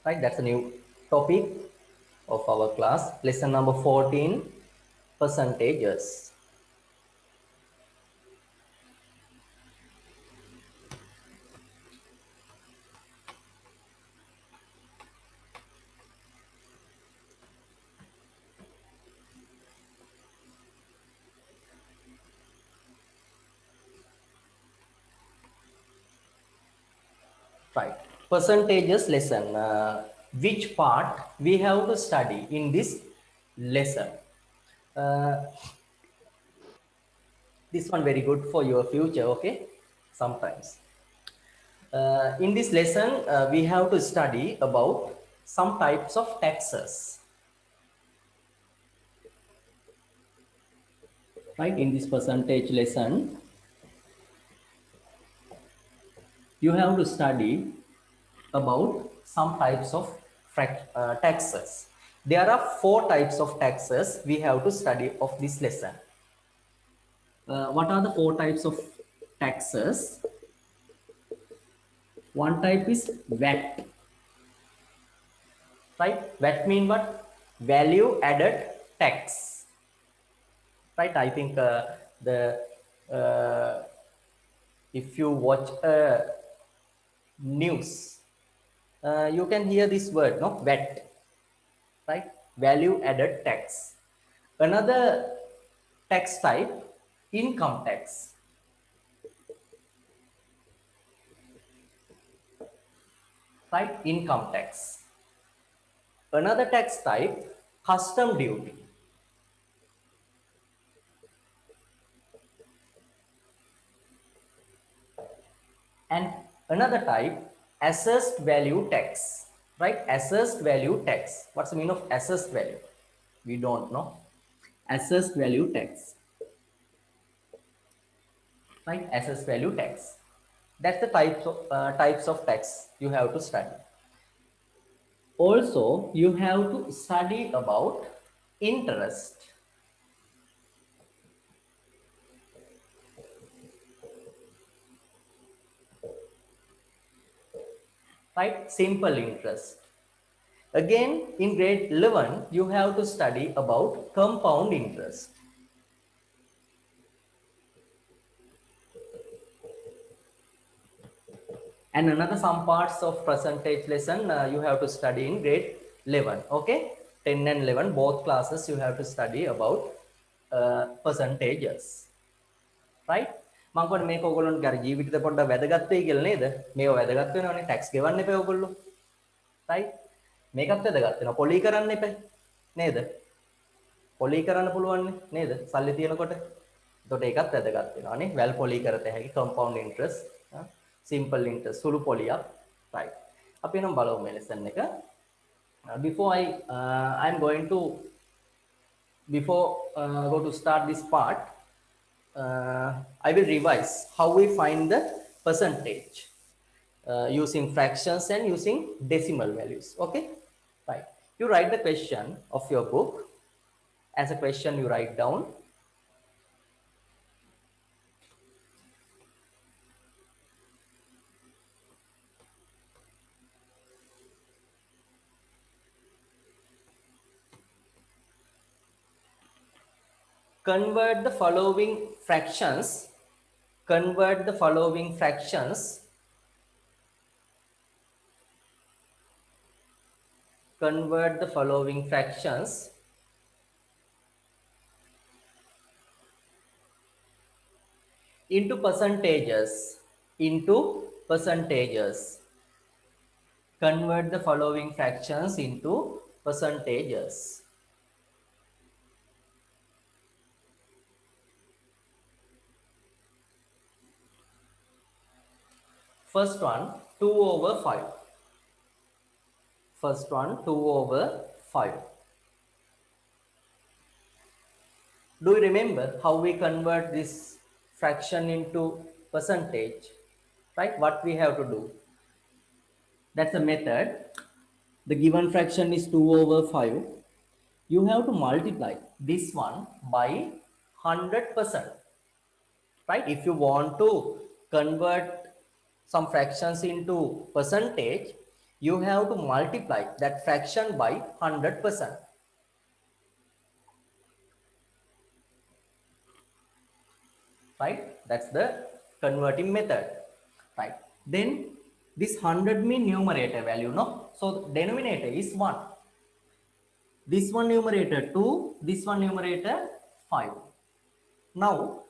right? That's a new topic of our class, lesson number 14, percentages. Right, percentages lesson. Which part we have to study in this lesson? Uh, this one very good for your future, okay? Sometimes. In this lesson, we have to study about some types of taxes. Right, in this percentage lesson, you have to study about some types of taxes. There are four types of taxes we have to study of this lesson. What are the four types of taxes? One type is VAT. Right? VAT mean what? Value added tax. Right? I think the if you watch news, you can hear this word, no? VAT. Right? Value added tax. Another tax type, income tax. Right? Income tax. Another tax type, custom duty. And another type, assessed value tax. Right? Assessed value tax. What's the meaning of assessed value? We don't know. Assessed value tax. Right? Assessed value tax. That's the types of tax you have to study. Also, you have to study about interest. Right? Simple interest. Again, in grade 11, you have to study about compound interest. And another some parts of percentage lesson you have to study in grade 11. Okay, 10 and 11 both classes you have to study about percentages. Right? මම කොට මේක ඔයගොල්ලන්ට අර ජීවිතේට පොඩ්ඩක් වැදගත් වෙයි කියලා නේද? මේව වැදගත් වෙනවනේ ටැක්ස් ගෙවන්න එපා ඔයගොල්ලෝ. right? මේකත් වැදගත් වෙනවා. පොලි කරන්න එපා. නේද? පොලි කරන්න පුළුවන් නේද? සල්ලි තියෙනකොට. එතකොට ඒකත් වැදගත් වෙනවා නේ. වැල් පොලි කරත හැකි compound interest, simple interest සුළු පොලියක්. right. අපි නම් බලමු මේ lesson එක. Before I'm going to go to start this part, I will revise how we find the percentage using fractions and using decimal values. Okay, right. You write the question of your book. As a question, you write down. Convert the following fractions. Convert the following fractions. Convert the following fractions into percentages. Into percentages. Convert the following fractions into percentages. First one, 2 over 5. First one, 2 over 5. Do you remember how we convert this fraction into percentage? Right? What we have to do? That's a method. The given fraction is 2 over 5. You have to multiply this one by 100%. Right? If you want to convert some fractions into percentage, you have to multiply that fraction by 100%. Right? That's the converting method. Right? Then this 100 mean numerator value, no? So the denominator is 1. This one numerator 2, this one numerator 5. Now,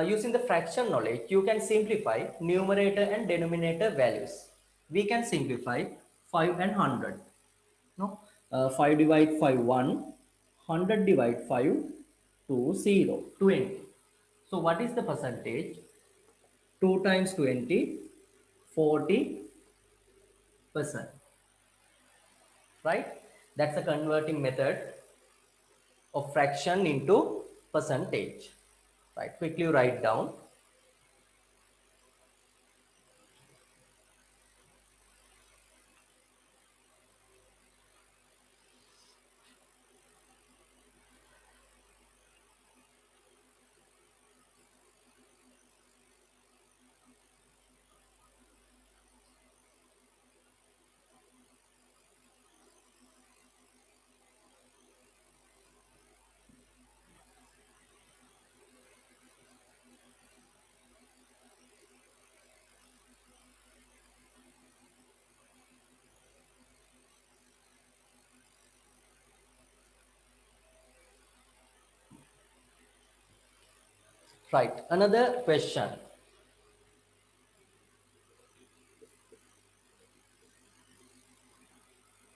using the fraction knowledge, you can simplify numerator and denominator values. We can simplify 5 and 100. No? 5 divide 5, 1. 100 divide 5, 2, 0, 20. So what is the percentage? 2 times 20, 40%. Right? That's a converting method of fraction into percentage. Right? Quickly write down. Right. Another question.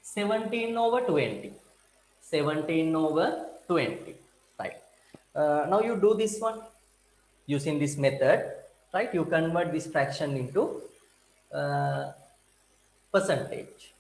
17 over 20. 17 over 20. Right. Now you do this one using this method. Right. You convert this fraction into percentage.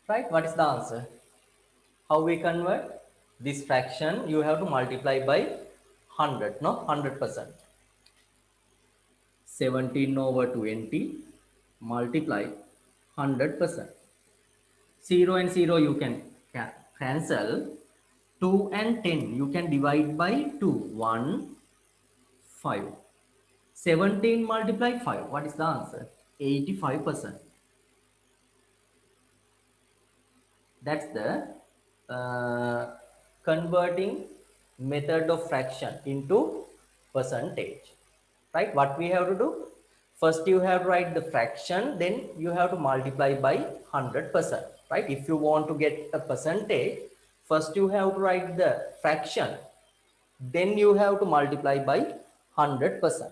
Right. What is the answer? How we convert this fraction? You have to multiply by 100. No, 100%. 17 over 20 multiply 100%. 0 and 0 you can cancel. 2 and 10 you can divide by 2. 1, 5. 17 multiply 5. What is the answer? 85%. That's the converting method of fraction into percentage. Right? What we have to do? First you have to write the fraction, then you have to multiply by 100%. Right? If you want to get a percentage, first you have to write the fraction, then you have to multiply by 100%.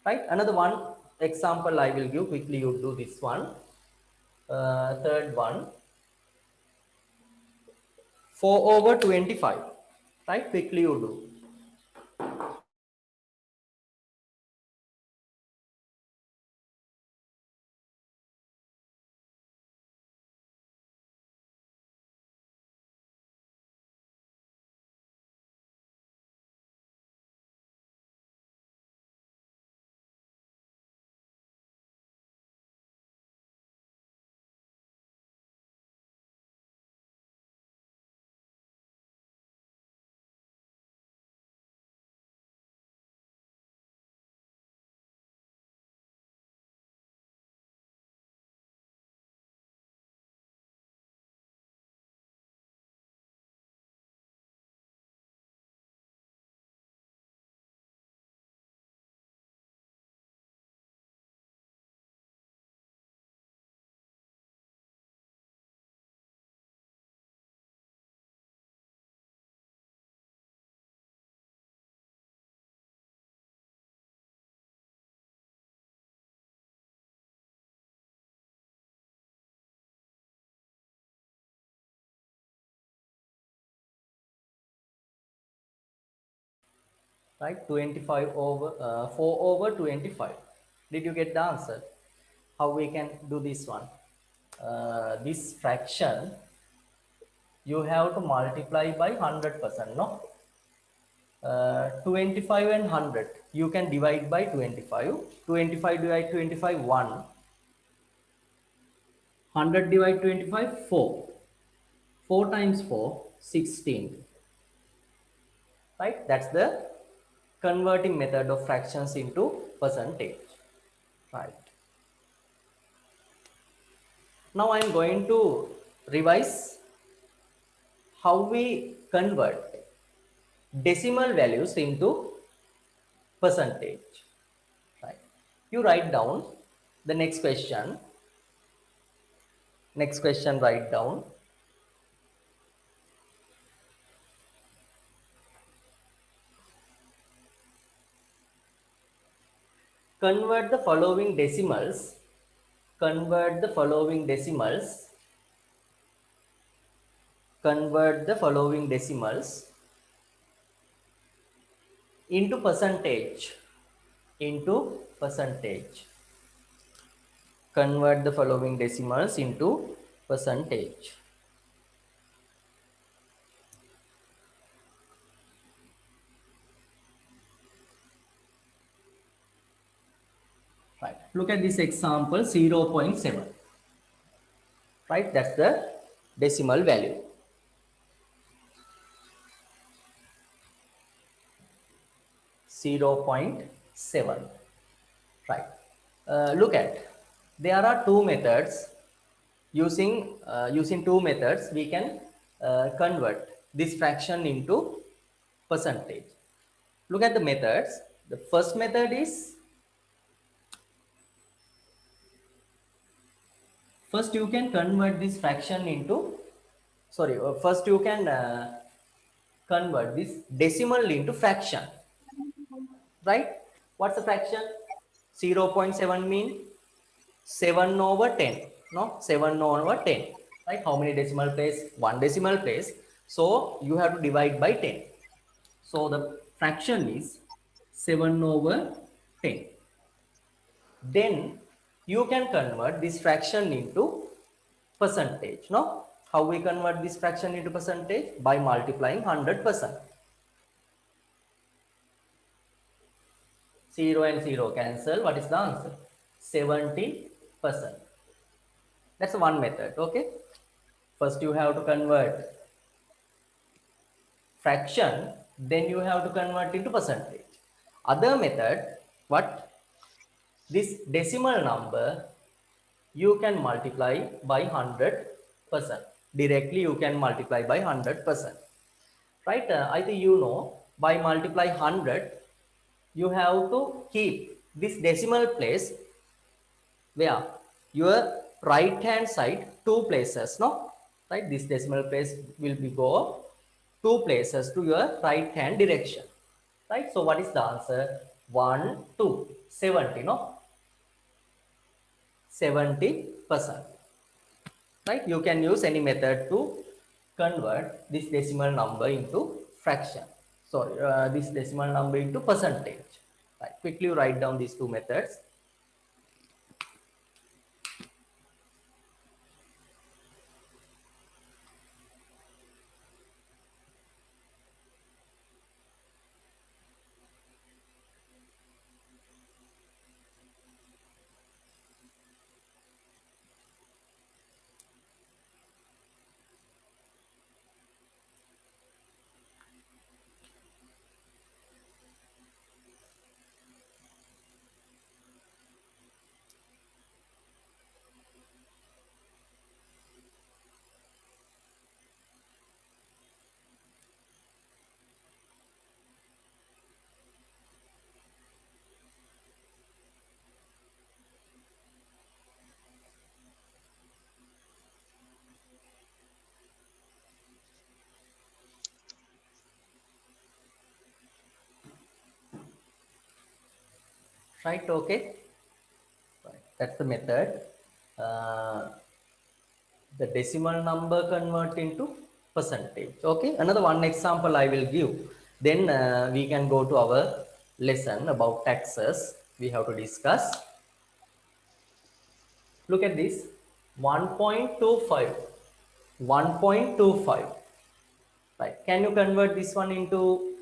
Right? Another one example I will give. Quickly you do this one. Third one. 4 over 25. Right? Quickly you do. right? 25 over 4 over 25. Did you get the answer? How we can do this one? This fraction you have to multiply by 100%, no? 25 and 100 you can divide by 25. 25 divide 25 1, 100 divide 25 4, 4 times 4 16, right? That's the converting method of fractions into percentage, right? Now I'm going to revise how we convert decimal values into percentage, right? You write down the next question. Next question, write down. Convert the following decimals. Convert the following decimals. Convert the following decimals into percentage. Into percentage. Convert the following decimals into percentage. Right. Look at this example 0.7. Right. That's the decimal value. 0.7. Right. Look at, there are two methods. Using two methods we can convert this fraction into percentage. Look at the methods. The first method is, first you can convert this fraction into, sorry, first you can convert this decimal into fraction, right? What's the fraction? 0.7 mean 7 over 10, no? 7 over 10, right? How many decimal place? One decimal place. So you have to divide by 10. So the fraction is 7 over 10. Then you can convert this fraction into percentage, no? How we convert this fraction into percentage? By multiplying 100%. 0 and 0 cancel. What is the answer? 70%. That's one method, okay? First you have to convert fraction, then you have to convert into percentage. Other method, what? This decimal number you can multiply by 100%. Directly you can multiply by 100%. Right? I think you know, by multiply 100, you have to keep this decimal place where your right hand side two places, no? Right? This decimal place will be go two places to your right hand direction, right? So what is the answer? 1 2 70, no? 70%, right? You can use any method to convert this decimal number into fraction, sorry, this decimal number into percentage, right? Quickly write down these two methods. Right? Okay, right. That's the method. uh, the decimal number convert into percentage. Okay, another one example I will give. Then we can go to our lesson about taxes. We have to discuss. Look at this, 1.25. 1.25. Right. Can you convert this one into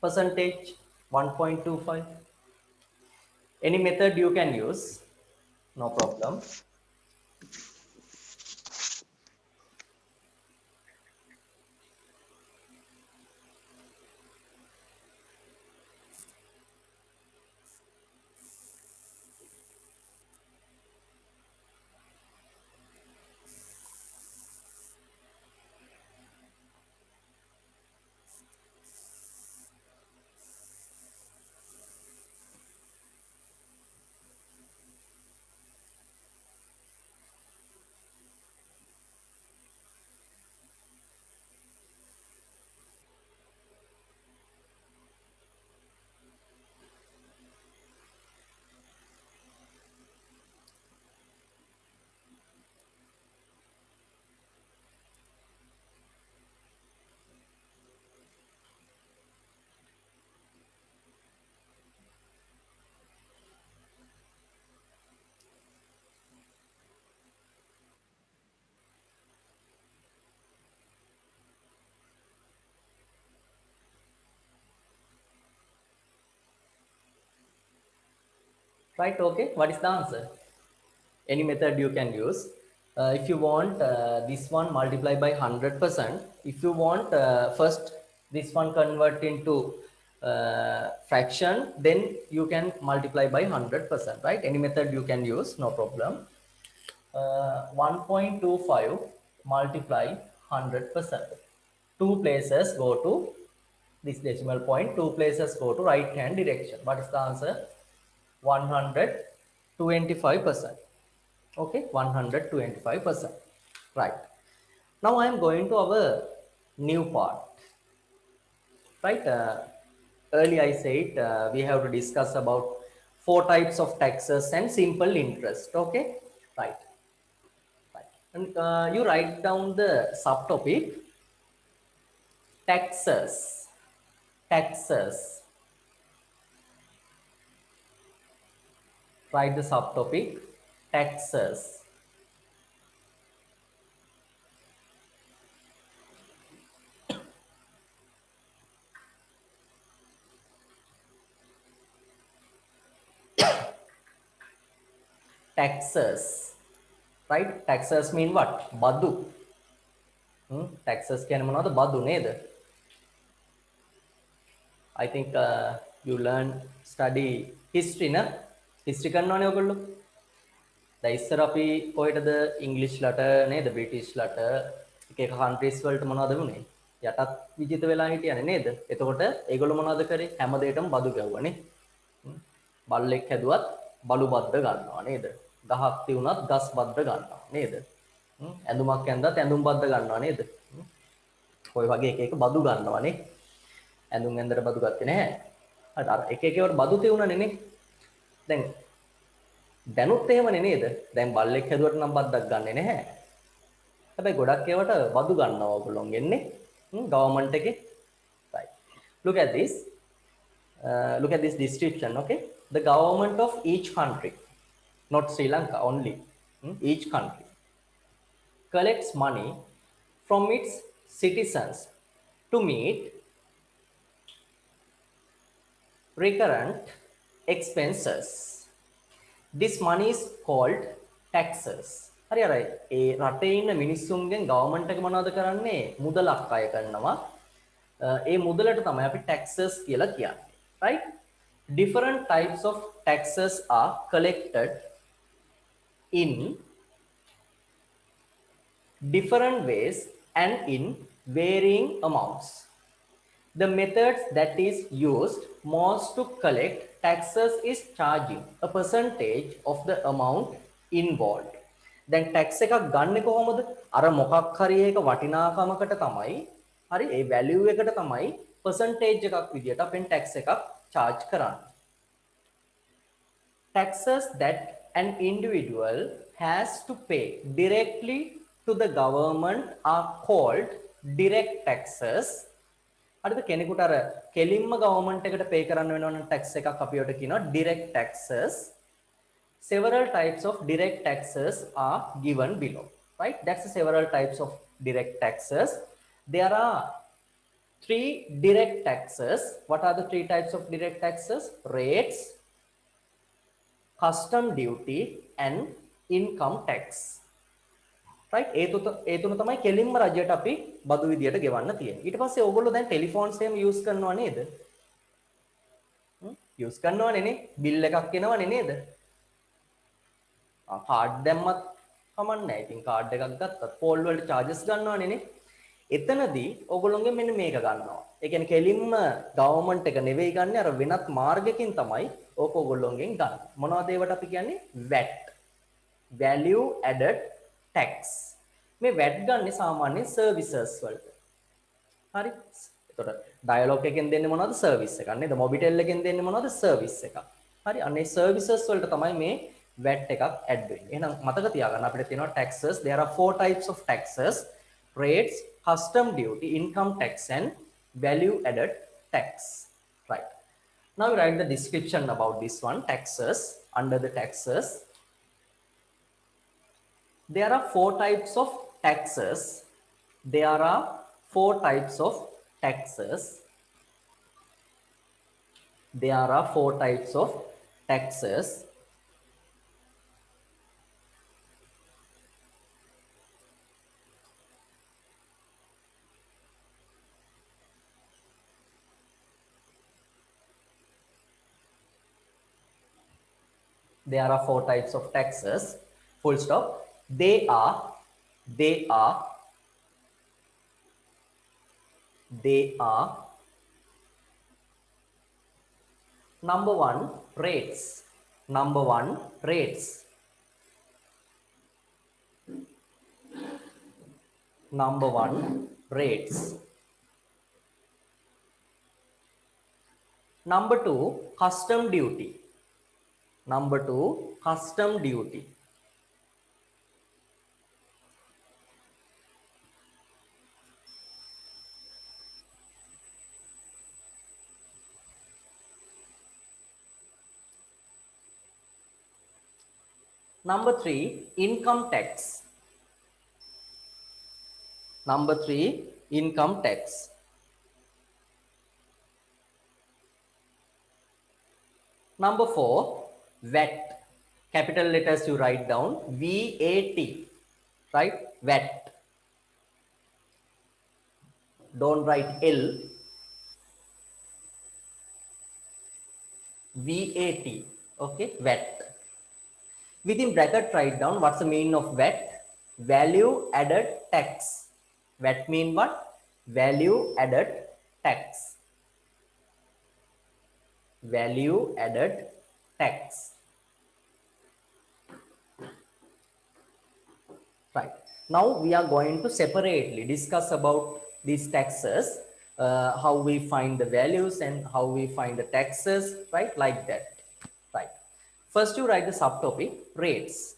percentage? 1.25. Any method you can use, no problem. Right, okay. What is the answer? Any method you can use. If you want this one multiply by 100%, if you want first this one convert into fraction, then you can multiply by 100%, right? Any method you can use, no problem. 1.25 multiply 100%. Two places go to this decimal point, two places go to right hand direction. What is the answer? 125%. Okay, 125%. Right. Now I am going to our new part. Right. Earlier I said we have to discuss about four types of taxes and simple interest. Okay. Right. Right. And you write down the subtopic taxes. Taxes. Write the subtopic taxes. Taxes. Right? Taxes mean what? Badu. Taxes කියන්නේ මොනවද? බදු නේද? I think you learn study history න history කරනවනේ ඔයගොල්ලෝ. දැන් ඉස්සර අපි කොහෙටද ඉංග්‍රීසි ලට නේද බ්‍රිටිෂ් ලට එක එක countries වලට මොනවද වුනේ? යටත් විජිත වෙලා හිටියනේ නේද? එතකොට ඒගොල්ලෝ මොනවද කරේ? හැම දෙයකම බදු ගැව්වනේ. බල්ලෙක් හැදුවත් බලු බද්ද ගන්නවා නේද? ගහක් තියුණත් ගස් බද්ද ගන්නවා නේද? ඇඳුමක් ඇඳලා ඇඳුම් බද්ද ගන්නවා නේද? ඔය වගේ එක එක බදු ගන්නවානේ. ඇඳුම් ඇඳලා බදු ගත්තේ නැහැ. හරි අර එක එක ඒවාට බදු තියුණානේ නේ. දැන් දැනුත් එහෙමනේ නේද? දැන් බල්ලෙක් හැදුවට නම් බද්දක් ගන්නෙ නැහැ. හැබැයි ගොඩක් ඒවාට බදු ගන්නවා ඔයගොල්ලෝගෙන් නේ. ගවර්න්මන්ට් එකේ. right. Look at this. Look at this description, okay? The government of each country, not Sri Lanka only, each country collects money from its citizens to meet recurrent expenses. This money is called taxes. හරි අර ඒ රටේ ඉන්න මිනිස්සුන්ගෙන් government එක මොනවද කරන්නේ? මුදලක් අය කරනවා. ඒ මුදලට තමයි අපි taxes කියලා කියන්නේ. Right? Different types of taxes are collected in different ways and in varying amounts. The methods that is used most to collect taxes is charging a percentage of the amount involved. දැන් tax එකක් ගන්නෙ කොහොමද? අර මොකක් හරි එක වටිනාකමකට තමයි හරි ඒ value එකට තමයි percentage එකක් විදියට අපෙන් tax එකක් charge කරන්නේ. Taxes that an individual has to pay directly to the government are called direct taxes. හරිද? කෙනෙකුට අර කෙලින්ම ගවර්න්මන්ට් එකට පේ කරන්න වෙනවා නම් ටැක්ස් එකක් අපි ඔට කියනවා direct taxes. Several types of direct taxes are given below, right? That's the several types of direct taxes. There are three direct taxes. What are the three types of direct taxes? Rates, custom duty and income tax. right? ඒ තුන තමයි කෙලින්ම රජයට අපි බදු විදියට ගෙවන්න තියෙන්නේ. ඊට පස්සේ ඕගොල්ලෝ දැන් ටෙලිෆෝන්ස් එහෙම යූස් කරනවා නේද? යූස් කරනවනේ නේ. බිල් එකක් එනවනේ නේද? කාඩ් දැම්මත් කමන්නේ නැහැ. ඉතින් කාඩ් එකක් ගත්තත් පෝල් වලට charges ගන්නවනේ නේ. එතනදී ඕගොල්ලෝගෙන් මෙන්න මේක ගන්නවා. ඒ කියන්නේ කෙලින්ම ගවර්න්මන්ට් එක නෙවෙයි ගන්න අර වෙනත් මාර්ගකින් තමයි ඕක ඕගොල්ලෝගෙන් ගන්න. මොනවද ඒවට අපි කියන්නේ? VAT. Value added tax. මේ VAT ගන්න සාමාන්‍ය සර්විසස් වලට. හරි? එතකොට ඩයලොග් එකෙන් දෙන්නේ මොනවද? සර්විස් එකක් නේද? මොබිටෙල් එකෙන් දෙන්නේ මොනවද? සර්විස් එකක්. හරි? අනේ සර්විසස් වලට තමයි මේ VAT එකක් ඇඩ් වෙන්නේ. එහෙනම් මතක තියාගන්න අපිට තියෙනවා taxes. There are four types of taxes. Rates, custom duty, income tax and value added tax. Right. Now we write the description about this one, taxes. Under the taxes, there are four types of taxes. There are four types of taxes. There are four types of taxes. There are four types of taxes. Full stop. They are number one, rates. Number one, rates. Number one, rates. Number two, custom duty. Number two, custom duty. Number three, income tax. Number three, income tax. Number four, VAT. Capital letters you write down, VAT, right? VAT. Don't write L. VAT, okay? VAT. Within bracket write down what's the meaning of VAT? Value added tax. VAT mean what? Value added tax. Value added tax. Right. Now we are going to separately discuss about these taxes, how we find the values and how we find the taxes, right? Like that. Right. First you write the subtopic rates.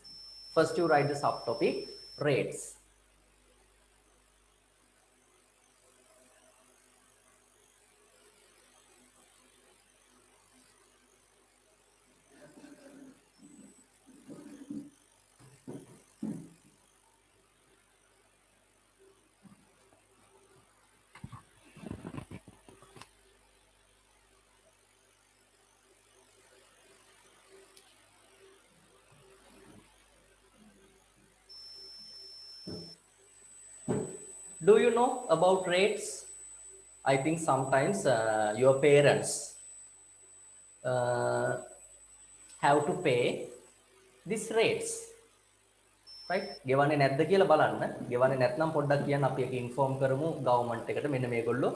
First you write the subtopic rates. Do you know about rates? I think sometimes your parents have to pay these rates, right? ගෙවන්නේ නැද්ද කියලා බලන්න. ගෙවන්නේ නැත්නම් පොඩ්ඩක් කියන්න අපි එක ඉන්ෆෝම් කරමු ගවර්න්මන්ට් එකට මෙන්න මේගොල්ලෝ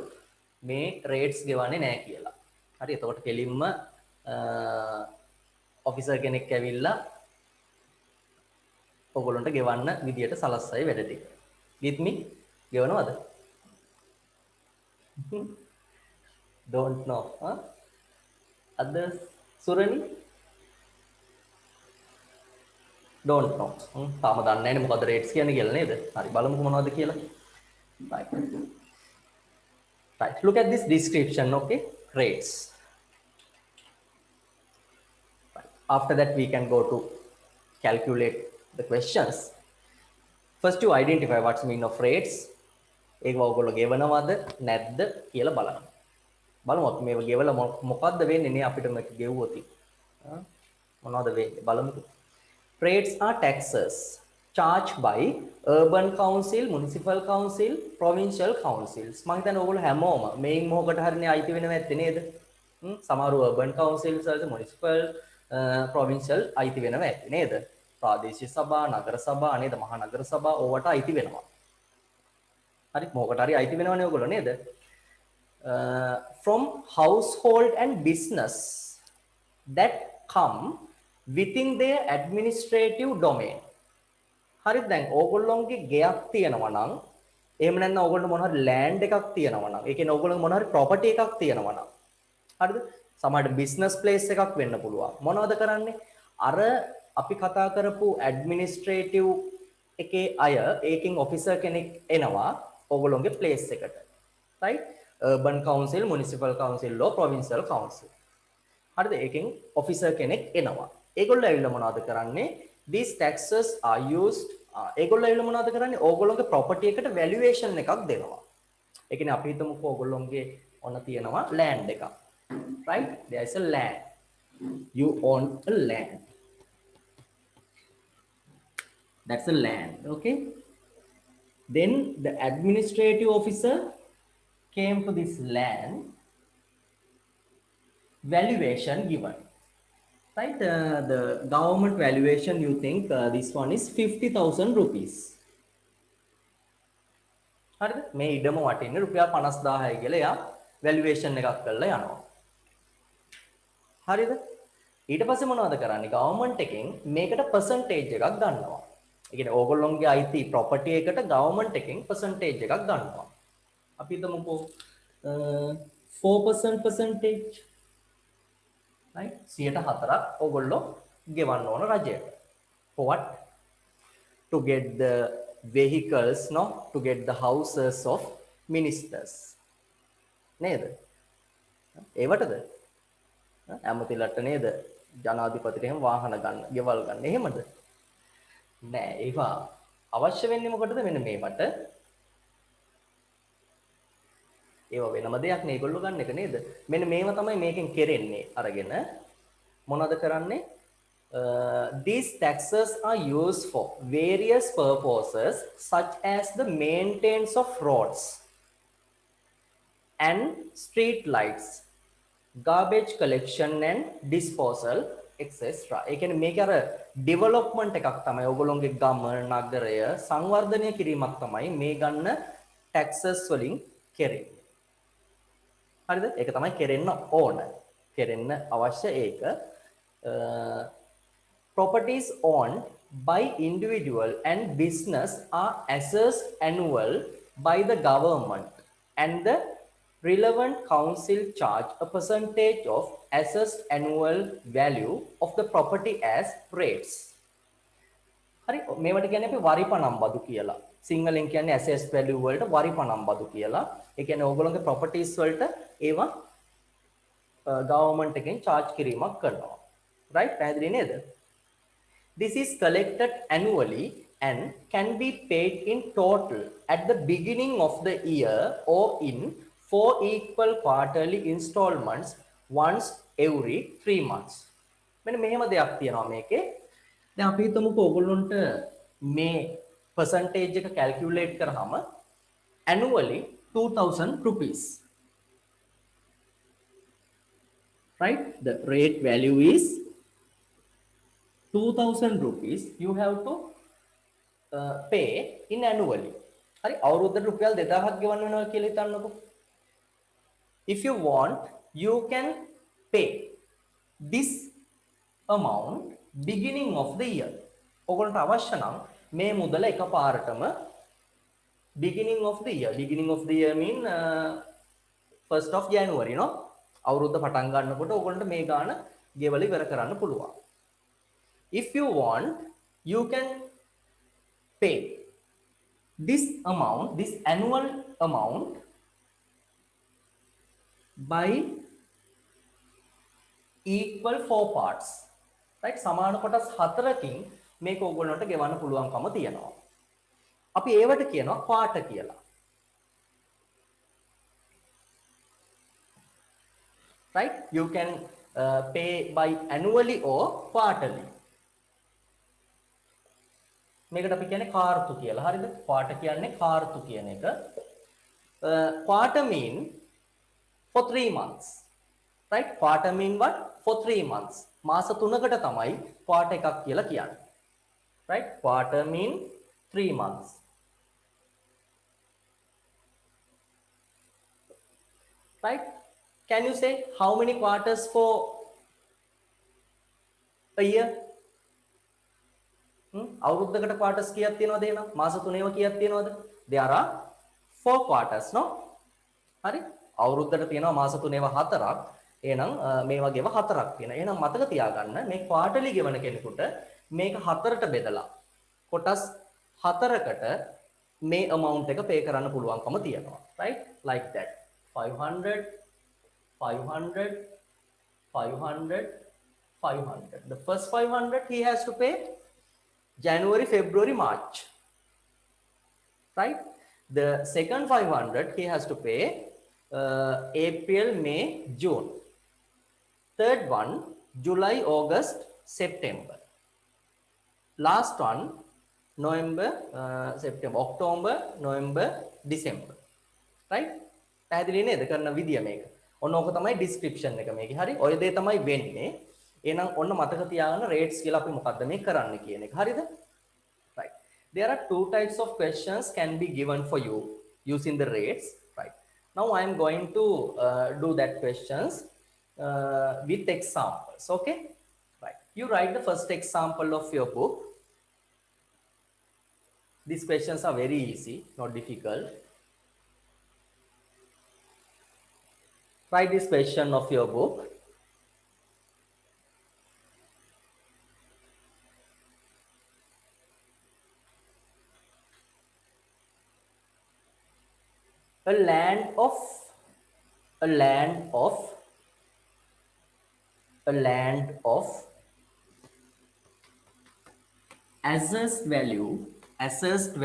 මේ රේට්ස් ගෙවන්නේ නැහැ කියලා. හරි එතකොට කෙලින්ම ඔෆිසර් කෙනෙක් ඇවිල්ලා ඔයගොල්ලන්ට ගෙවන්න විදියට සලස්සයි වැඩ ටික. With me? ගෙවනවද? Don't know. Huh? Others? Surani? Don't know. තාම දන්නේ නැහැ නේ මොකද රේට්ස් කියන්නේ කියලා නේද? හරි බලමුකෝ මොනවද කියලා. Right. Right, look at this description. Okay, rates. Right. After that we can go to calculate the questions. First you identify what's mean of rates. ඒක ඔයගොල්ලෝ ගෙවනවද නැද්ද කියලා බලන්න. බලමු අපි මේව ගෙවලා මොකද්ද වෙන්නේ නේ අපිට මේක ගෙවුවොත්. මොනවද වෙන්නේ බලමුකෝ. Rates are taxes charged by urban council, municipal council, provincial councils. මම හිතන්නේ ඔයගොල්ලෝ හැමෝම මේන් මොකකට හරිනේ අයිති වෙනව ඇත්තේ නේද? සමහර urban councils වලට municipal provincial අයිති වෙනව ඇත්තේ නේද? ප්‍රාදේශීය සභා, නගර සභා නේද? මහා නගර සභා ඕවට අයිති වෙනවා. හරි මොකට හරි අයිති වෙනවනේ ඔයගොල්ලෝ නේද? From household and business that come within their administrative domain. හරිද දැන් ඕගොල්ලොන්ගේ ගෙයක් තියෙනවා නම් එහෙම නැත්නම් ඕගොල්ලෝ මොන හරි ලෑන්ඩ් එකක් තියෙනවා නම් ඒ කියන්නේ ඕගොල්ලෝ මොන හරි ප්‍රොපර්ටි එකක් තියෙනවා නම් හරිද සමහරට බිස්නස් ප්ලේස් එකක් වෙන්න පුළුවන් මොනවද කරන්නේ අර අපි කතා කරපු ඇඩ්මිනිස්ට්‍රේටිව් එකේ අය ඒකින් ඔෆිසර් කෙනෙක් එනවා ඕගොල්ලොන්ගේ ප්ලේස් එකට right urban council municipal council law provincial council හරිද ඒකෙන් ඔෆිසර් කෙනෙක් එනවා ඒගොල්ලෝ ඇවිල්ලා මොනවද කරන්නේ these taxes are used ඒගොල්ලෝ ඇවිල්ලා මොනවද කරන්නේ ඕගොල්ලෝගේ property එකට valuation එකක් දෙනවා ඒ කියන්නේ අපි හිතමුකෝ ඕගොල්ලෝගේ ඔන්න තියෙනවා land එකක් right there is a land you own a land that's a land okay then the administrative officer came to this land valuation given right the government valuation you think this one is 50,000 rupees හරිද මේ ඉඩම වටින්නේ රුපියල් 50000යි කියලා එයා valuation එකක් කරලා යනවා හරිද ඊට පස්සේ මොනවද කරන්නේ government එකෙන් මේකට percentage එකක් ගන්නවා ඒ කියන්නේ ඕගොල්ලොන්ගේ අයිති property එකට government එකෙන් percentage එකක් ගන්නවා අපි හිතමුකෝ 4% percentage right 104ක් ඕගොල්ලෝ ගෙවන්න ඕන රජයට for what to get the vehicles no to get the houses of ministers නේද ඒවටද ඇමතිලට නේද ජනාධිපතිට එහෙම වාහන ගන්න ගෙවල් ගන්න එහෙමද නෑ ඒවා අවශ්‍ය වෙන්නේ මොකටද මෙන්න මේවට ඒව වෙනම දෙයක් නේ ඒගොල්ලෝ ගන්න එක නේද මෙන්න මේව තමයි මේකෙන් කෙරෙන්නේ අරගෙන මොනවද කරන්නේ these taxes are used for various purposes such as the maintenance of roads and street lights garbage collection and disposal etc ඒ කියන්නේ මේක අර ඩෙවලොප්මන්ට් එකක් තමයි ඔයගොල්ලෝගේ ගම නගරය සංවර්ධනය කිරීමක් තමයි මේ ගන්න taxes වලින් කෙරෙන්නේ හරිද ඒක තමයි කෙරෙන්න ඕන කෙරෙන්න අවශ්‍ය ඒක properties owned by individual and business are assessed annual by the government and the relevant council charge a percentage of assessed annual value of the property as rates හරි මේවට කියන්නේ අපි වරිපනම් බදු කියලා සිංහලෙන් කියන්නේ assessed value වලට වරිපනම් බදු කියලා ඒ කියන්නේ ඕගොල්ලෝගේ properties වලට ඒවා government එකෙන් charge කිරීමක් කරනවා right පැහැදිලි නේද this is collected annually and can be paid in total at the beginning of the year or in 4 equal quarterly installments once every 3 months මෙන්න මෙහෙම දෙයක් තියෙනවා මේකේ දැන් අපි හිතමුකෝ ඕගොල්ලන්ට මේ percentage එක calculate කරාම annually 2000 rupees right the rate value is 2000 rupees you have to pay in annually හරි අවුරුද්දට රුපියල් 2000ක් ගෙවන්න වෙනවා කියලා හිතන්නකෝ if you want you can pay this amount beginning of the year ඔයගොල්ලන්ට අවශ්‍ය නම් මේ මුදල එකපාරටම beginning of the year mean 1st of January no අවුරුද්ද පටන් ගන්නකොට ඔයගොල්ලන්ට මේ ගාන ගෙවල ඉවර කරන්න පුළුවන් if you want you can pay this amount this annual amount by equal 4 parts. right? සමාන කොටස් 4කින් මේක ඕගොල්ලන්ට ගෙවන්න පුළුවන්කම තියෙනවා. අපි ඒවට කියනවා quarter කියලා. right? You can pay by annually or quarterly. මේකට අපි කියන්නේ කාර්තු කියලා. හරිද? quarter කියන්නේ කාර්තු කියන එක. Quarter mean for 3 months. right? Quarter mean what? For 3 months. මාස 3කට තමයි quarter එකක් කියලා කියන්නේ. right? Quarter mean 3 months. right? Can you say how many quarters for a year? අවුරුද්දකට quarters කීයක් තියෙනවද එහෙනම්? මාස 3ේම කීයක් තියෙනවද? There are 4 quarters, no? හරි? අවුරුද්දට තියෙනවා මාස 3ේම 4ක්. එහෙනම් මේ වගේම 4ක් තියෙනවා. එහෙනම් මතක තියාගන්න මේ quarterly ගෙවන කෙනෙකුට මේක 4ට බෙදලා කොටස් 4කට මේ amount එක pay කරන්න පුළුවන්කම තියෙනවා. right? Like that. 500 500 500 500. The first 500 he has to pay January, February, March. right? The second 500 he has to pay April, May, June. Third one July, August, September. Last one November, September, October, November, December. right? පැහැදිලි නේද කරන විදිය මේක. ඔන්න ඕක තමයි description එක මේකේ. හරි? ඔය දේ තමයි වෙන්නේ. එහෙනම් ඔන්න මතක තියාගන්න rates කියලා අපි මොකද්ද මේ කරන්න කියන එක. හරිද? right. There are two types of questions can be given for you using the rates. right. Now I am going to do that questions with examples. Okay. right. You write the first example of your book. These questions are very easy, not difficult. Write this question of your book. A land of assessed value ASSED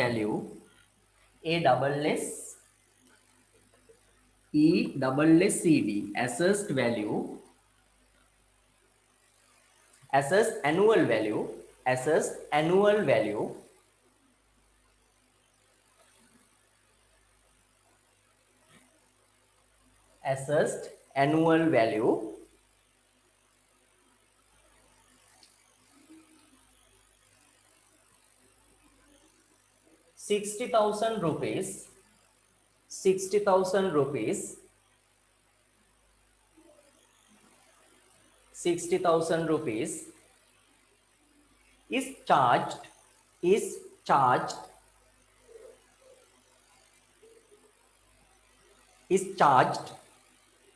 assessed value, assessed annual value assessed annual value ₹60,000 is charged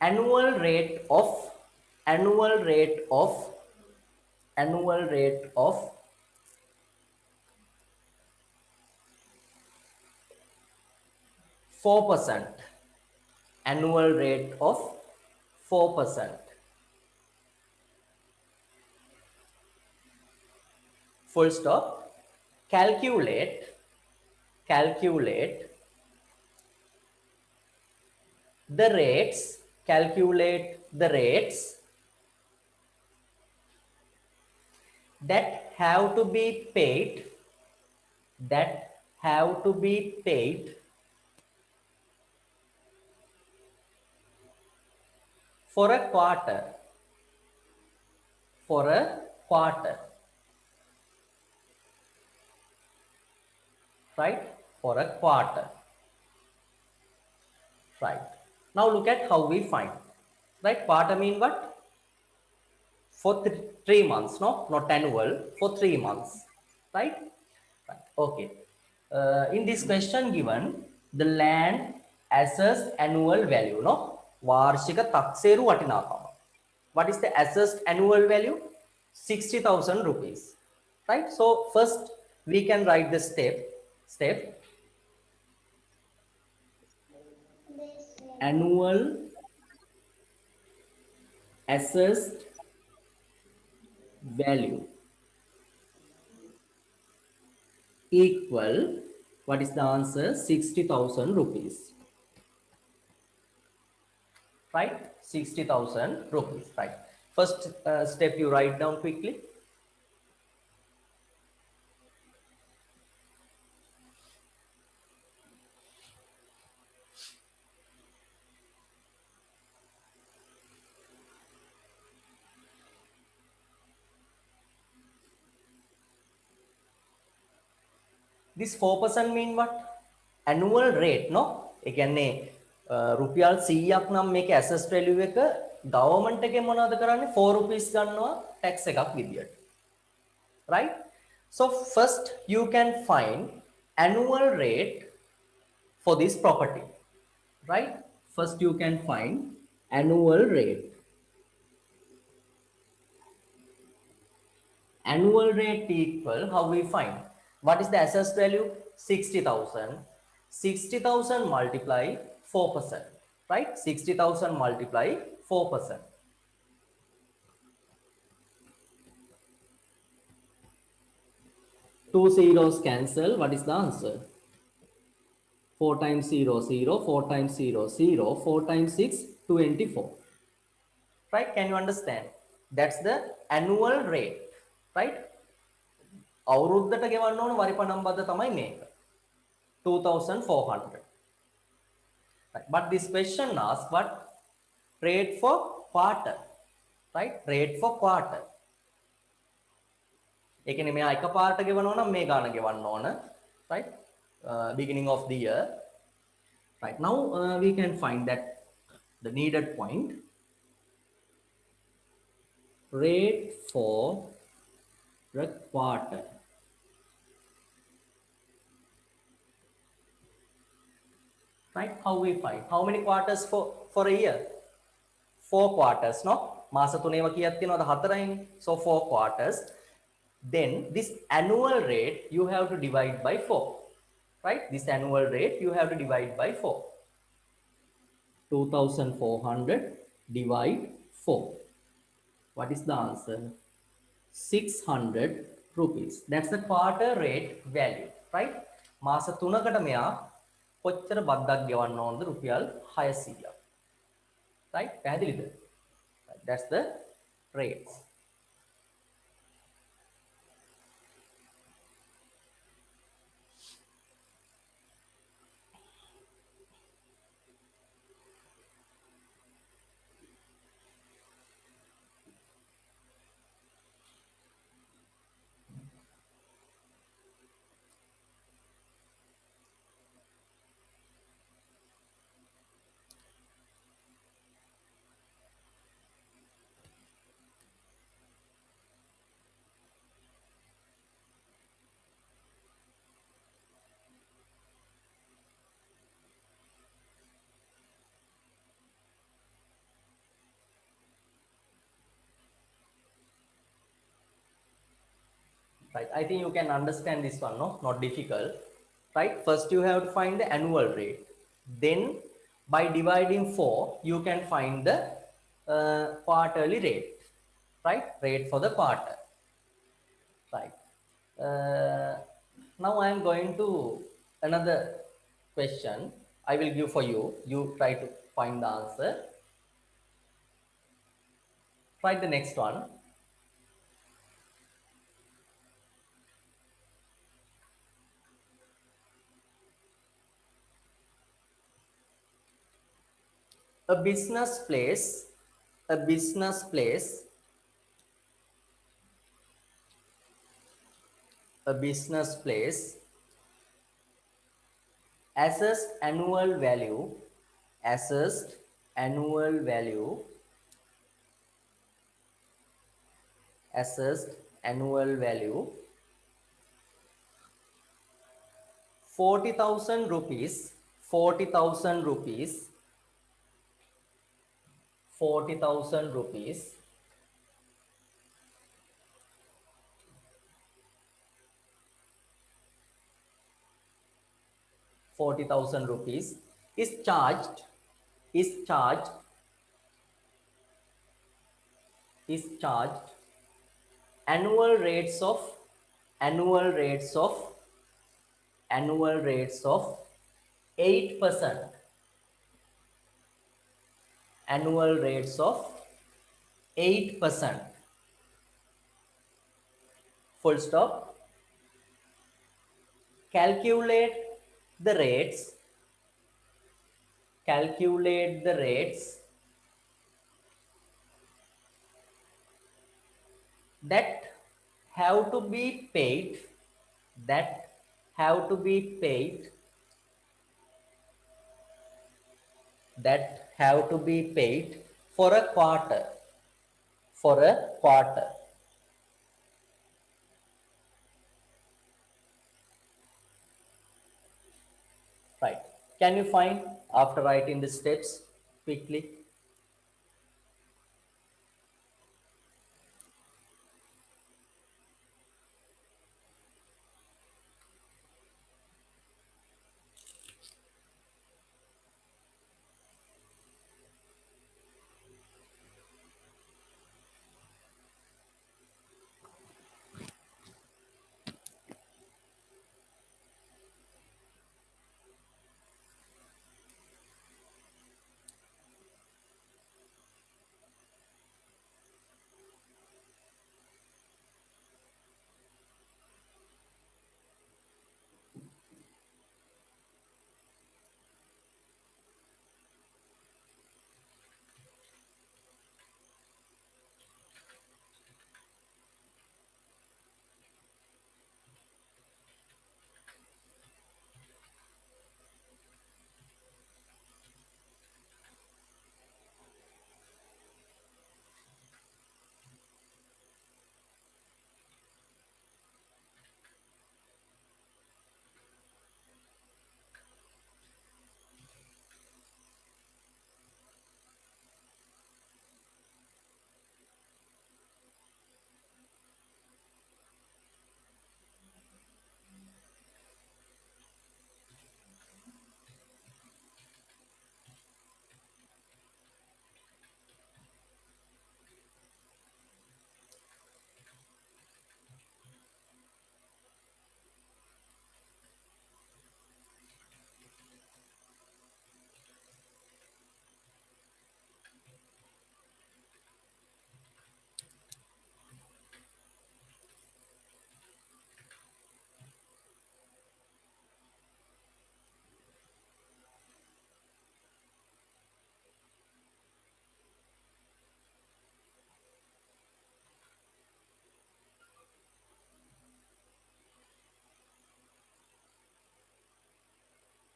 annual rate of 4%. Annual rate of 4%. Full stop. Calculate the rates that have to be paid for a quarter right? For a quarter. Right. Now look at how we find. Right? Quarter mean what? For 3 months, no? Not annual. For 3 months. Right? Right. Okay. In this question given, the land assessed annual value, no? Varshika takseru vatinakama. What is the assessed annual value? ₹60,000. Right? So first we can write the step. Annual assessed value equal, what is the answer? 60,000 rupees. Right? 60,000 rupees. Right. First step you write down quickly. This 4% mean what? Annual rate, no? ඒ කියන්නේ රුපියල් 100ක් නම් මේක assessed value එක government එකේ මොනවද කරන්නේ? 4 rupees ගන්නවා tax එකක් විදියට. Right? So first you can find annual rate for this property. Right? First you can find annual rate. Annual rate equal, how we find? What is the assessed value? 60,000. 60,000 multiply 4%. Right? 60,000 multiply 4%. Two zeros cancel. What is the answer? 4 times 0, 0. 4 times 0, 0. 4 times 6, 24. Right? Can you understand? That's the annual rate. Right? අවුරුද්දට ගෙවන්න ඕන වරිපණම් බද්ද තමයි මේක. 2,400. Right. But this question asks what? Rate for quarter. Right? Rate for quarter. ඒ කියන්නේ මෙයා එකපාරට ගෙවනවා නම් මේ ගාන ගෙවන්න ඕන. Right? Beginning of the year. Right. Now we can find that the needed point. Rate for the quarter. Right? How we find? How many quarters for a year? 4 quarters, no? මාස තුනේම කීයක් තියෙනවද? 4යිනේ. So 4 quarters. Then this annual rate you have to divide by 4. Right? This annual rate you have to divide by 4. 2,400 divide 4. What is the answer? 600 rupees. That's the quarter rate value. Right? මාස 3කට මෙයා කොච්චර බද්දක් ගෙවන්න ඕනද? රුපියල් 600ක්. Right? පැහැදිලිද? That's the rates. Right? I think you can understand this one, no? Not difficult. Right? First you have to find the annual rate. Then by dividing 4, you can find the quarterly rate. Right? Rate for the quarter. Right? Now I am going to another question. I will give for you. You try to find the answer. Try the next one. A business place, a business place, a business place assessed annual value, assessed annual value, assessed annual value 40,000 rupees, 40,000 rupees, 40,000 rupees, 40,000 rupees is charged is charged annual rates of annual rates of annual rates of 8%, annual rates of 8%, full stop. Calculate the rates, calculate the rates that have to be paid, that have to be paid, that have to be paid for a quarter, for a quarter. Right. Can you find after writing the steps quickly?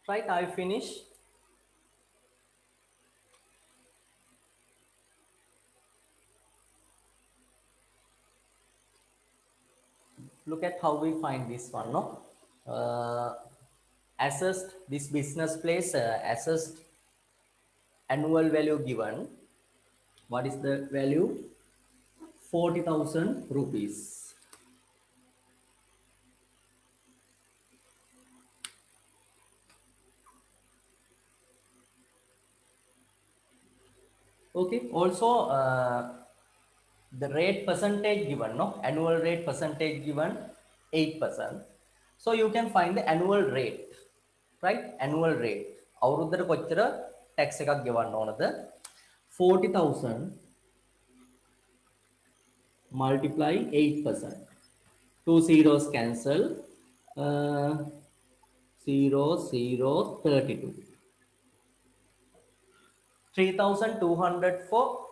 Right, I finish. Look at how we find this one, no? Assessed, this business place assessed annual value given. What is the value? 40,000 rupees. Okay, also the rate percentage given, no? Annual rate percentage given 8%. So you can find the annual rate, right? Annual rate. අවුරුද්දට කොච්චර tax එකක් ගෙවන්න ඕනද? 40,000 multiply 8%. Two zeros cancel. Uh, 0, 0, 32. 3,200 for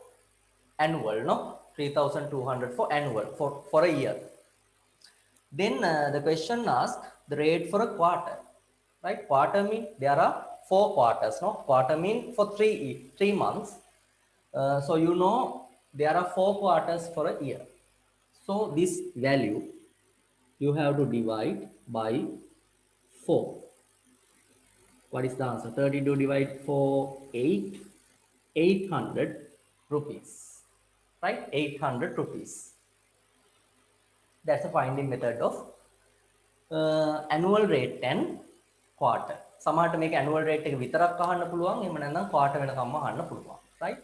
annual, no? 3,200 for annual, for a year. Then the question asks the rate for a quarter, right? Quarter mean there are 4 quarters, no? Quarter mean for 3 months. So you know there are 4 quarters for a year. So this value you have to divide by 4. What is the answer? 32 divided for 8, 800 rupees, right? 800 rupees. That's the finding method of annual rate and quarter. සමහරට මේක annual rate එක විතරක් අහන්න පුළුවන්. එහෙම නැත්නම් quarter වෙනකම්ම අහන්න පුළුවන්. Right?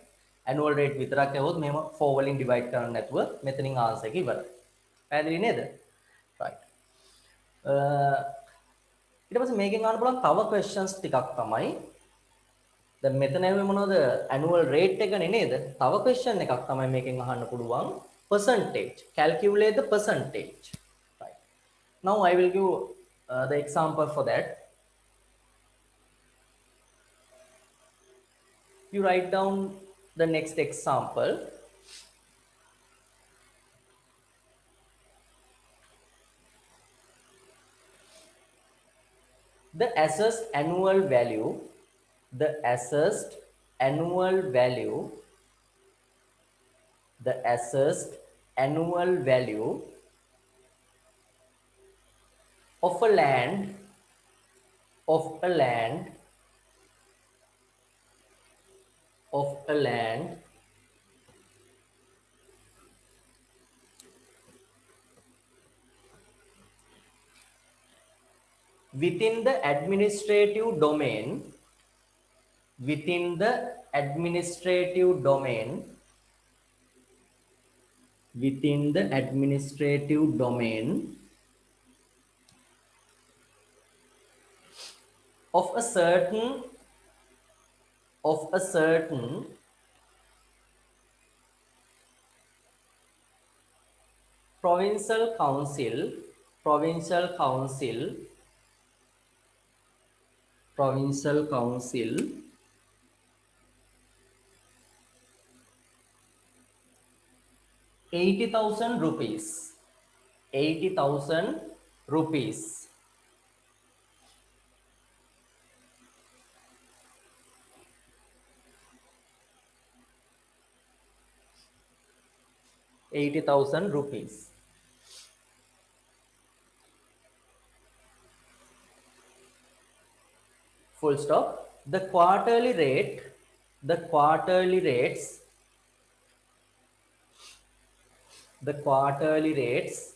annual rate විතරක් ඇහුවොත් මෙහෙම 4 වලින් divide කරන්න නැතුව මෙතනින් answer එක ඉවරයි. පැහැදිලි නේද? right. ඊට පස්සේ මේකෙන් අහන්න පුළුවන් තව questions ටිකක් තමයි. දැන් මෙතන ඇහුවේ මොනවද? annual rate එකනේ නේද? තව question එකක් තමයි මේකෙන් අහන්න පුළුවන් percentage. Calculate the percentage. Right. Now I will give the example for that. You write down the next example. The assessed annual value, the assessed annual value, the assessed annual value of a land, of a land, of a land within the administrative domain, within the administrative domain, within the administrative domain of a certain provincial council, provincial council, provincial council, ₹80,000, ₹80,000, ₹80,000. Full stop. The quarterly rate, the quarterly rates, the quarterly rates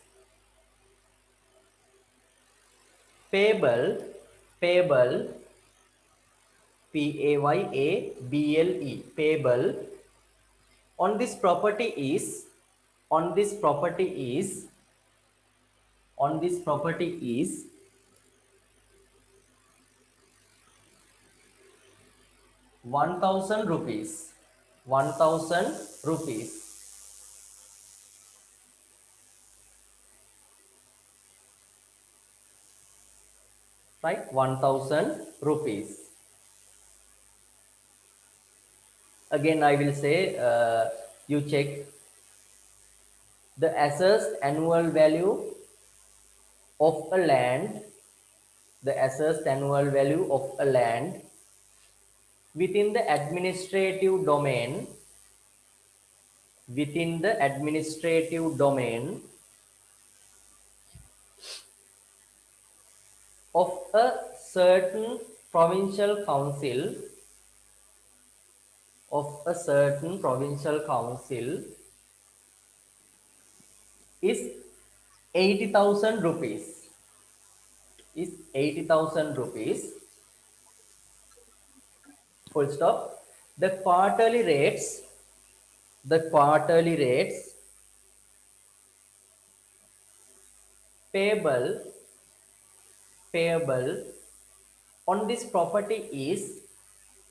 payable, payable, P-A-Y-A-B-L-E, payable on this property is, on this property is, on this property is ₹1,000, ₹1,000. Right, ₹1,000. Again, I will say you check the assessed annual value of a land, the assessed annual value of a land within the administrative domain, within the administrative domain of a certain provincial council, of a certain provincial council is ₹80,000, is ₹80,000. Full stop. The quarterly rates, the quarterly rates payable, payable on this property is,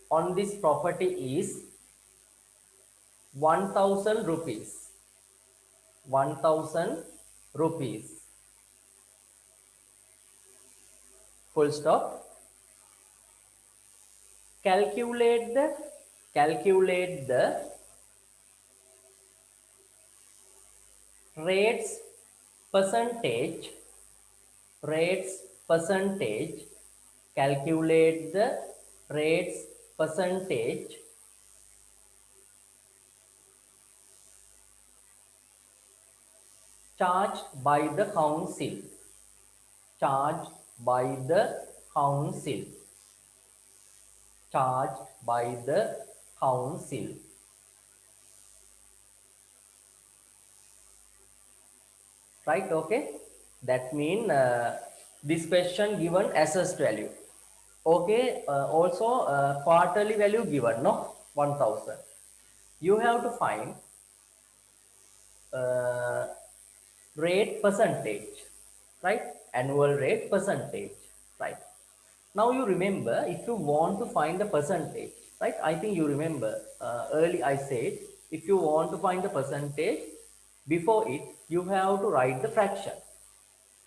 on this property is ₹1,000, ₹1,000. Full stop. Calculate the, calculate the rates percentage, rates percentage, calculate the rates percentage charged by the council, charged by the council, charged by the council. Right, okay, that mean this question given assessed value. Okay, also quarterly value given, no, 1,000. you have to find uh, rate percentage, right? Annual rate percentage, right? Now you remember, if you want to find the percentage, right? I think you remember early I said, if you want to find the percentage, before it, you have to write the fraction,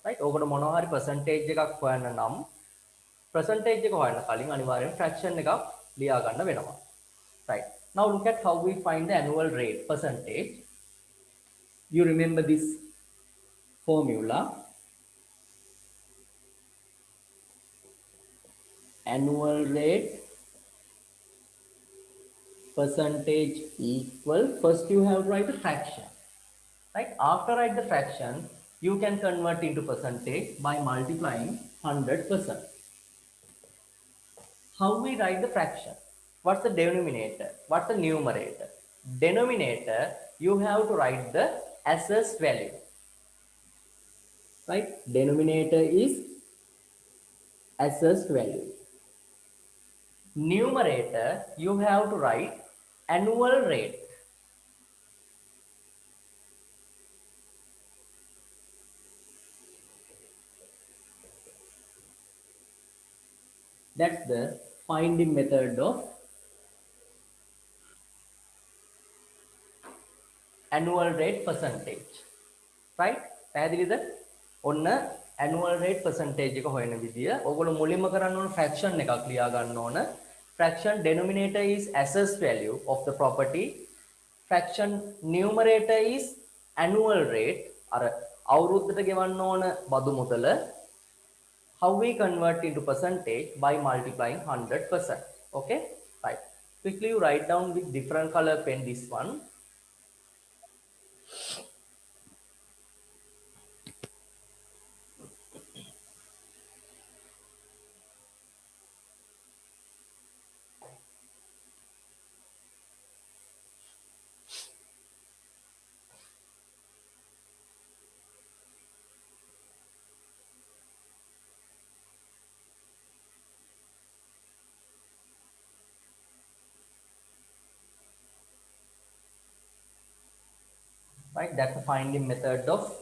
right? ඔකට මොනවා හරි percentage එකක් හොයන්න නම් percentage එක හොයන්න කලින් අනිවාර්යෙන් fraction එකක් ලියා ගන්න වෙනවා. Right. Now look at how we find the annual rate percentage. You remember this formula. Annual rate percentage equal, first you have to write the fraction, right? After write the fraction, you can convert into percentage by multiplying 100%. How we write the fraction? What's the denominator? What's the numerator? Denominator, you have to write the assessed value, right? Denominator is assessed value. Numerator, you have to write annual rate. That's the finding method of annual rate percentage, right? පැහැදිලිද? ඔන්න annual rate percentage එක හොයන විදිය. ඔයගොල්ලෝ මුලින්ම කරන්න ඕන fraction එකක් ලියා ගන්න ඕන. Fraction denominator is assessed value of the property. Fraction numerator is annual rate. අර අවුරුද්දට ගෙවන්න ඕන බදු මුදල. How we convert into percentage by multiplying 100%. Okay, right. Quickly you write down with different color pen this one. Right, that's the finding method of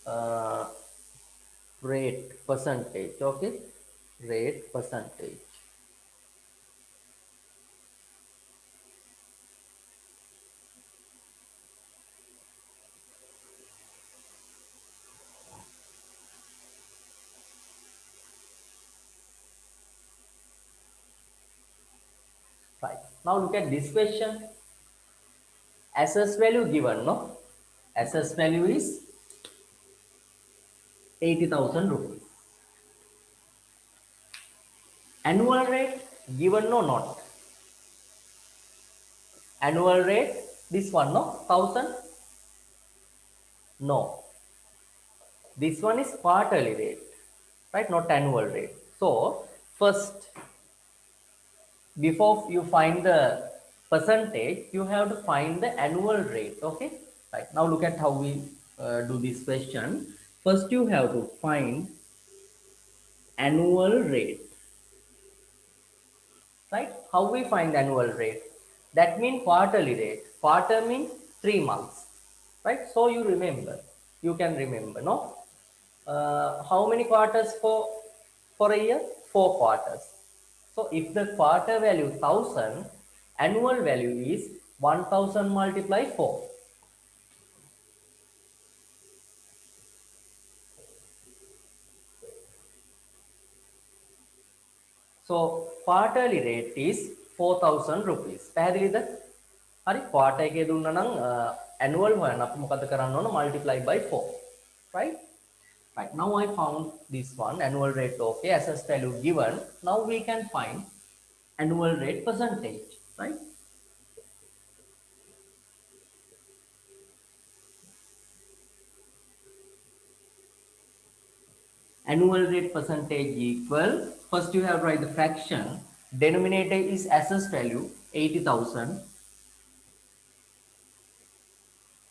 uh, rate percentage. Okay, rate percentage. Right, now look at this question. Assessed value given, no? Assessed value is 80,000 rupees. Annual rate given, no? Not annual rate, this one, no? 1000. No, this one is quarterly rate, right? Not annual rate. So first, before you find the percentage, you have to find the annual rate. Okay, right. Now look at how we do this question. First you have to find annual rate, right? How we find annual rate? That means quarterly rate. Quarter means 3 months, right? So you remember, you can remember, no? How many quarters for a year? 4 quarters. So if the quarter value 1000, annual value is 1000 multiplied 4. So quarterly rate is 4000 rupees. පැහැදිලිද? හරි, quarter එකේ දුන්නා නම් annual හොයන්න අපි මොකද කරන්න ඕන? Multiply by 4. Right? Right. Now I found this one, annual rate. Okay, assessed value given. Now we can find annual rate percentage, right? Annual rate percentage equal, first you have to write the fraction. Denominator is assessed value 80,000.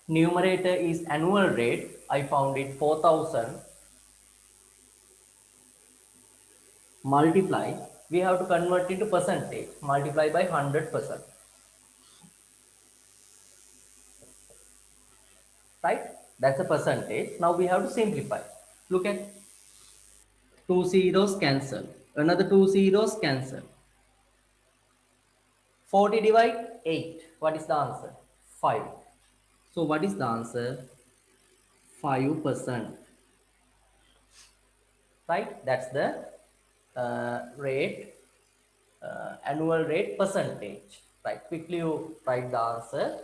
Numerator is annual rate. I found it 4000. Multiply. We have to convert into percentage. Multiply by 100%. right? That's a percentage. Now we have to simplify. Look at two zeros cancel. Another two zeros cancel. 40 divide 8. What is the answer? 5. So what is the answer? 5%. Right? That's the rate, annual rate percentage. Right? Quickly you write the answer.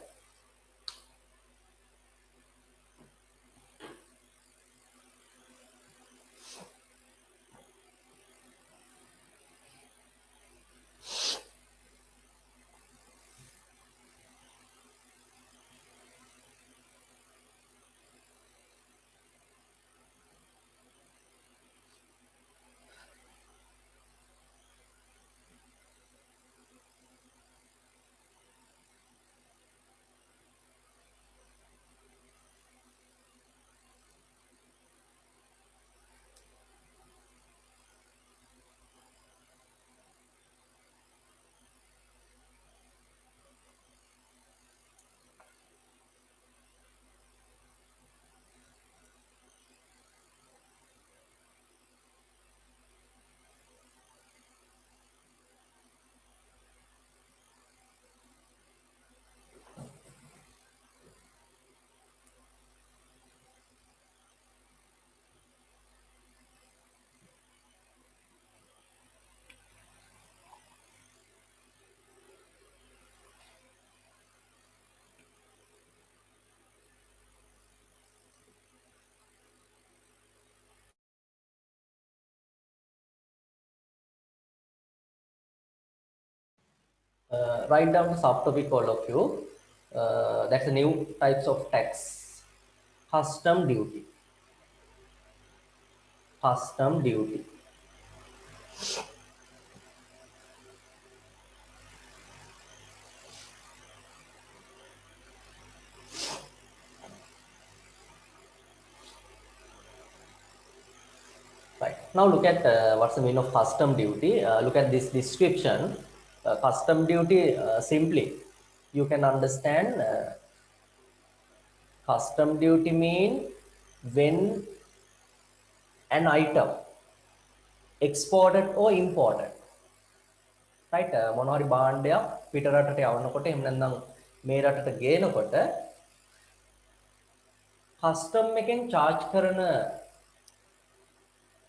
Write down the subtopic all of you. That's a new types of tax. Custom duty. Custom duty. Right. Now look at what's the meaning of custom duty. Look at this description. Custom duty, simply you can understand, custom duty mean when an item exported or imported. Right? මොනවා හරි භාණ්ඩයක් පිට රටට යවනකොට එහෙම නැත්නම් මේ රටට ගේනකොට custom එකෙන් charge කරන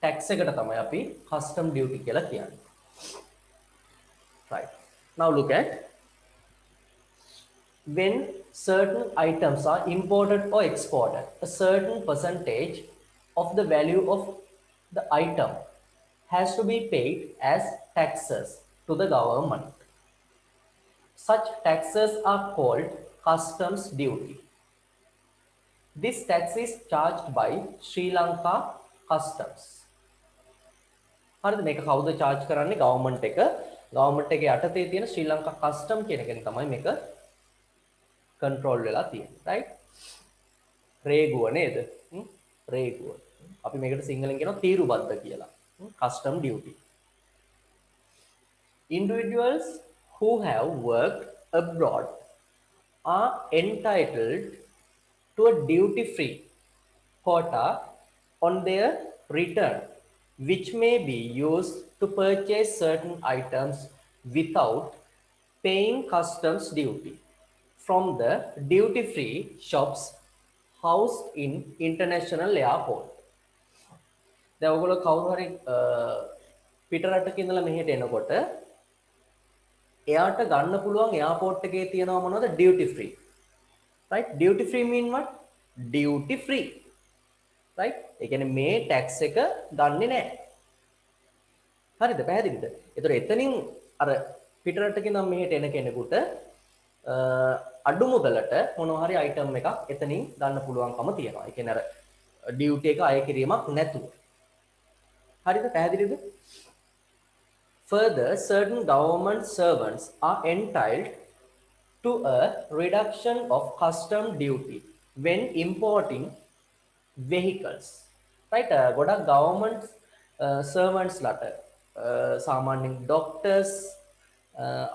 tax එකට තමයි අපි custom duty කියලා කියන්නේ. Right. Now look at when certain items are imported or exported, a certain percentage of the value of the item has to be paid as taxes to the government. Such taxes are called customs duty. This tax is charged by Sri Lanka Customs. හරිද? මේක කවුද charge කරන්නේ? government එක. government එකේ යටතේ තියෙන ශ්‍රී Lanka custom කියන එකෙන් තමයි මේක control වෙලා තියෙන්නේ. right? රේගුව නේද? රේගුව. අපි මේකට සිංහලෙන් කියනවා තීරුබද්ධ කියලා. custom duty. Individuals who have worked abroad are entitled to a duty-free quota on their return, which may be used to purchase certain items without paying customs duty from the duty-free shops housed in international airport. දැන් ඔයගොල්ලෝ කවුරු හරි පිට රටක ඉඳලා මෙහෙට එනකොට එයාට ගන්න පුළුවන් එයාපෝට් එකේ තියෙනවා මොනවද? duty free. Right? Duty free mean what? Duty free. Right? ඒ කියන්නේ මේ tax එක ගන්නෙ නැහැ. හරිද? පැහැදිලිද? ඒතර එතනින් අර පිට රටක ඉඳන් මෙහෙට එන කෙනෙකුට අඩු මුදලට මොනවා හරි item එකක් එතනින් ගන්න පුළුවන්කම තියෙනවා. ඒ කියන්නේ අර duty එක අය කිරීමක් නැතුව. හරිද? පැහැදිලිද? Further, certain government servants are entitled to a reduction of custom duty when importing vehicles. Right? ගොඩක් government servants ලට සාමාන්‍යයෙන් doctors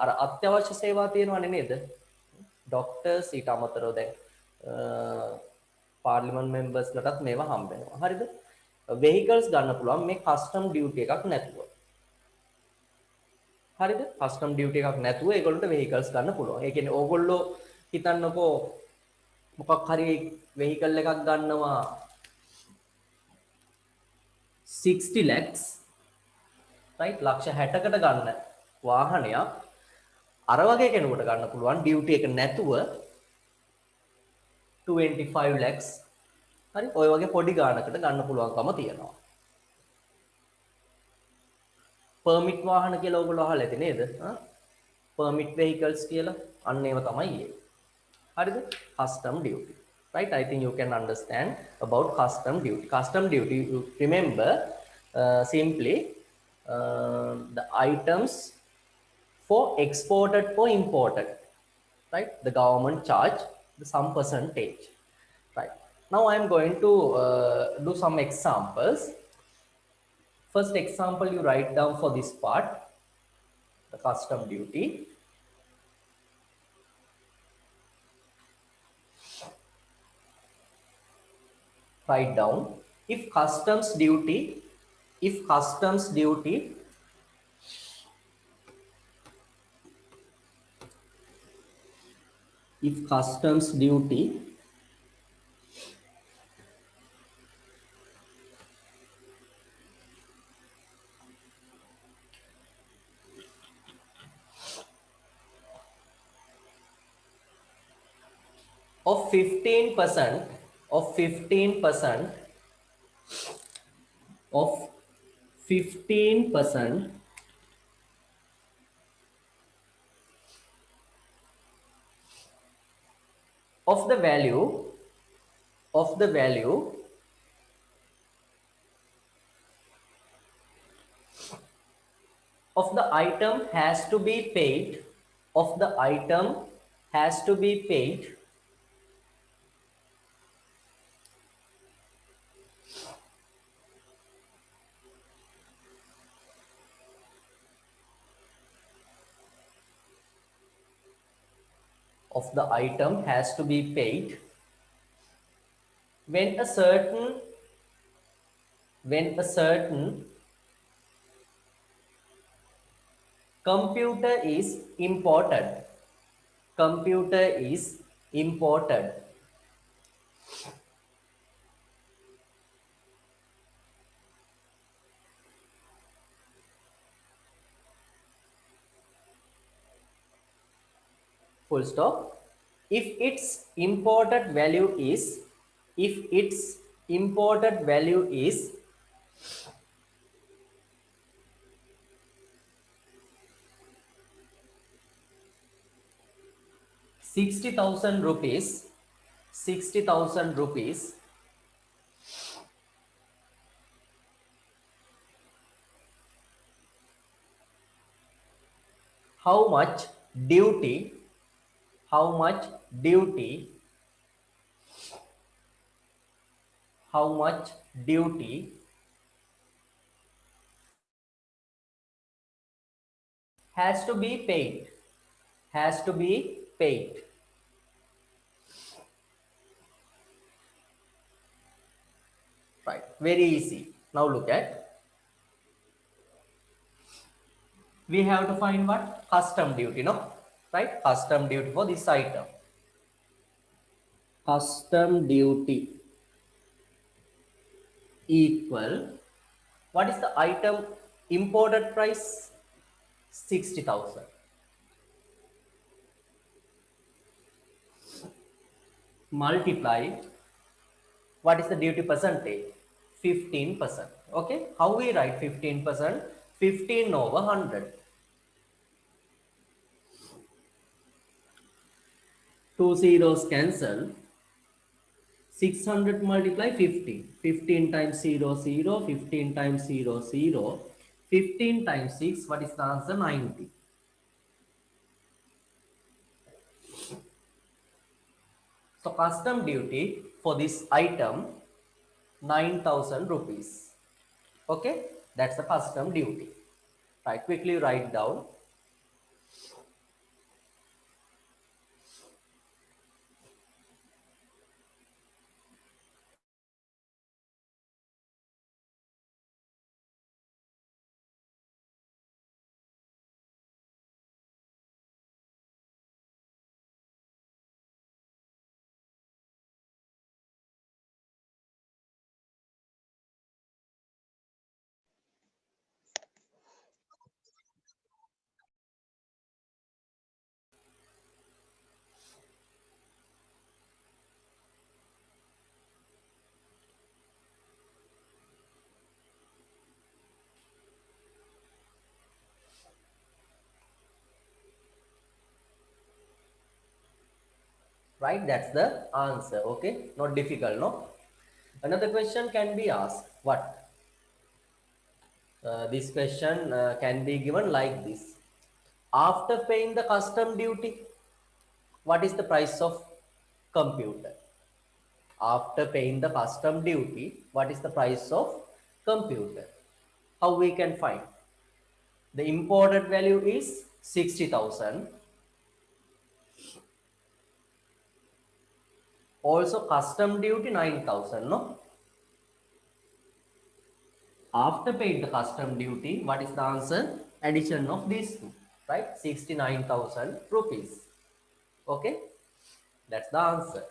අර අත්‍යවශ්‍ය සේවා තියෙනවනේ නේද? doctors ඊට අමතරව දැන් පාර්ලිමන්ට් මෙම්බර්ස්ලටත් මේවා හම්බ වෙනවා. හරිද? vehicles ගන්න පුළුවන් මේ custom duty එකක් නැතුව. හරිද? custom duty එකක් නැතුව ඒගොල්ලන්ට vehicles ගන්න පුළුවන්. ඒ කියන්නේ ඕගොල්ලෝ හිතන්නකෝ මොකක් හරි vehicle එකක් ගන්නවා 60 lakhs right ලක්ෂ 60කට ගන්න වාහනයක් අර වගේ කෙනෙකුට ගන්න පුළුවන් ඩියුටි එක නැතුව 25 lakhs හරි ඔය වගේ පොඩි ගානකට ගන්න පුළුවන්කම තියෙනවා. permit වාහන කියලා ඔයගොල්ලෝ අහලා ඇති නේද? permit vehicles කියලා අන්න ඒව තමයි ඒ. හරිද? custom duty. Right? I think you can understand about custom duty. Custom duty, you remember simply the items for exported for imported. Right? The government charge some percentage. Right? Now I am going to do some examples. First example you write down for this part, the custom duty. Write down if customs duty if customs duty if customs duty of 15% of 15% of 15% of the value of the value of the item has to be paid of the item has to be paid of the item has to be paid when a certain computer is imported full stop. If its imported value is 60,000 rupees, how much duty how much duty has to be paid right? Very easy. Now look at, we have to find what? Custom duty, no? Right? Custom duty for this item. Custom duty equal, what is the item imported price? 60,000. Multiply, what is the duty percentage? 15%. Okay, how we write 15%? 15 over 100. 2 zeros cancel. 600 multiply 15. 15 times 0, 0. 15 times 0, 0. 15 times 6, what is the answer? 90. So custom duty for this item, 9,000 rupees. Okay, that's the custom duty. Right, quickly write down. right? That's the answer. Okay, not difficult, no? Another question can be asked. What? This question can be given like this. After paying the custom duty, what is the price of computer? After paying the custom duty, what is the price of computer? How we can find? The imported value is 60,000. Also custom duty 9,000, no? After paid the custom duty, what is the answer? Addition of these two, right? 69,000 rupees. Okay, that's the answer.